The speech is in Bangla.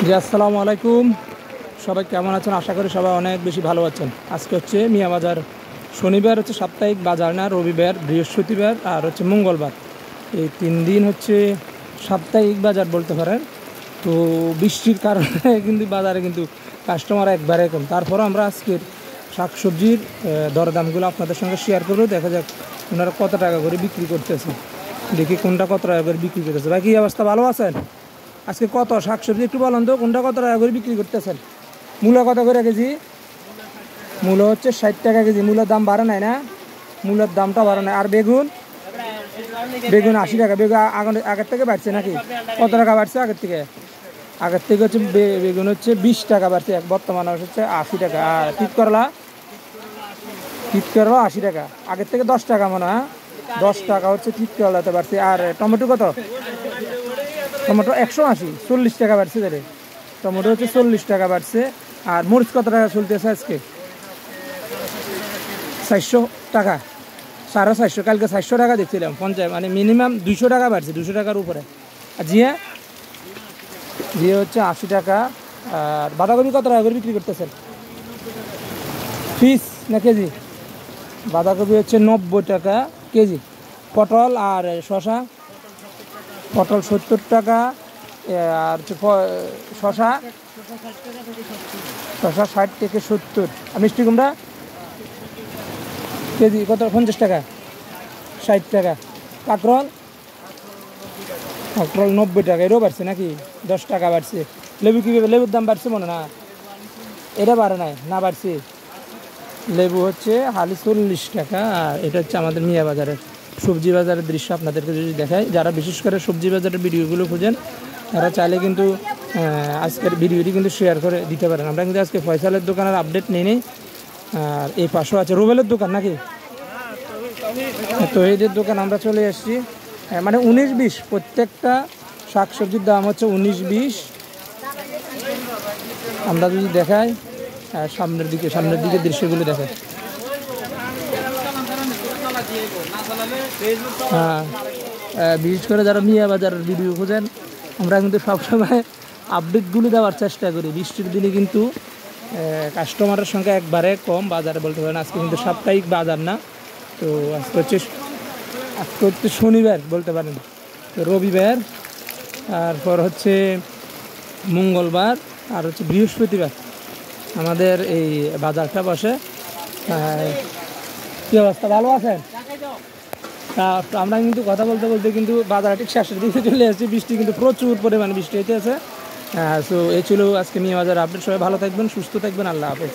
জি আসসালামু আলাইকুম। সবাই কেমন আছেন? আশা করি সবাই অনেক বেশি ভালো আছেন। আজকে হচ্ছে মিয়া বাজার। শনিবার হচ্ছে সাপ্তাহিক বাজার না, রবিবার, বৃহস্পতিবার আর হচ্ছে মঙ্গলবার, এই 3 দিন হচ্ছে সাপ্তাহিক বাজার বলতে পারেন। তো বৃষ্টির কারণে কিন্তু বাজারে কিন্তু কাস্টমার একবারে কম। তারপরও আমরা আজকের শাকসবজির দরদামগুলো আপনাদের সঙ্গে শেয়ার করবো। দেখা যাক ওনারা কত টাকা করে বিক্রি করতেছে, দেখি কোনটা কত টাকা করে বিক্রি করতেছে। বাকি অবস্থা ভালো আছেন? আজকে কত শাকসবজি একটু বলেন তো, কোনটা কত টাকা করে বিক্রি করতেছেন? মূলা কত করে কেজি? মূলা হচ্ছে 60 টাকা কেজি। মূলার দাম বাড়ে নাই না? মূলার দামটা বাড়ে নাই। আর বেগুন? বেগুন 80 টাকা। বেগুন আগের থেকে বাড়ছে নাকি? কত টাকা বাড়ছে আগের থেকে? আগের থেকে হচ্ছে বেগুন হচ্ছে 20 টাকা বাড়ছে, বর্তমানে হচ্ছে 80 টাকা। আর তিতকরলা? তিতকরলা 80 টাকা, আগের থেকে 10 টাকা মনে হয়। 10 টাকা হচ্ছে তিতকরলাতে বাড়ছে। আর টমেটো কত? টমেটো 180, 40 টাকা বাড়ছে তাহলে। টমেটো হচ্ছে 40 টাকা বাড়ছে। আর মরিচ কত টাকা চলতেছে আজকে? 400 টাকা, 450। কালকে 400 টাকা দেখছিলাম 50, মানে মিনিমাম 200 টাকা বাড়ছে, 200 টাকার উপরে। আর জিয়া? জিয়া হচ্ছে 80 টাকা। আর বাঁধাকপি কত টাকা করে বিক্রি করতেছেন? পিস না কেজি? বাঁধাকপি হচ্ছে 90 টাকা কেজি। পটল আর শশা? পটল 70 টাকা। আর হচ্ছে শশা? শশা 60 থেকে 70। আর মিষ্টি কুমড়া কেজি কত? 50 টাকা, 60 টাকা। কাঁকরোল? কাঁকরোল 90 টাকা। এরও বাড়ছে নাকি? 10 টাকা বাড়ছে। লেবু কীভাবে? লেবুর দাম বাড়ছে মনে না? এটা বাড়ে নাই না? বাড়ছে। লেবু হচ্ছে হালি 40 টাকা। আর এটা হচ্ছে আমাদের মিয়া বাজারের সবজি বাজারের দৃশ্য আপনাদেরকে যদি দেখায়। যারা বিশেষ করে সবজি বাজারের ভিডিওগুলো খুঁজেন তারা চাইলে কিন্তু আজকের ভিডিওটি কিন্তু শেয়ার করে দিতে পারেন। আমরা কিন্তু আজকে ফয়সালের দোকানের আপডেট নিয়ে নিই। আর এই পাশেও আছে রুবেলের দোকান নাকি? তো এইদের দোকান আমরা চলে এসেছি। মানে 19-20 প্রত্যেকটা শাকসবজির দাম হচ্ছে 19-20। আমরা যদি দেখাই সামনের দিকে দৃশ্যগুলো দেখায়। হ্যাঁ, বিশেষ করে যারা মিয়া বাজারের ভিডিও খোঁজেন, আমরা কিন্তু সবসময় আপডেটগুলো দেওয়ার চেষ্টা করি। বৃষ্টির দিনে কিন্তু কাস্টমারের সংখ্যা একবারে কম বাজারে বলতে পারেন। আজকে কিন্তু সাপ্তাহিক বাজার না, তো আজকে হচ্ছে শনিবার বলতে পারেন, তো রবিবার, তারপর হচ্ছে মঙ্গলবার আর হচ্ছে বৃহস্পতিবার আমাদের এই বাজারটা বসে। কী অবস্থা, ভালো আছেন? আমরা কিন্তু কথা বলতে বলতে কিন্তু বাজার ঠিক শেষের দিকে চলে আসছি। বৃষ্টি কিন্তু প্রচুর পরিমাণে বৃষ্টি হইতেছে। সো এই ছিল আজকে মিয়া বাজার আপডেট। সবাই ভালো থাকবেন, সুস্থ থাকবেন। আল্লাহ হাফেজ।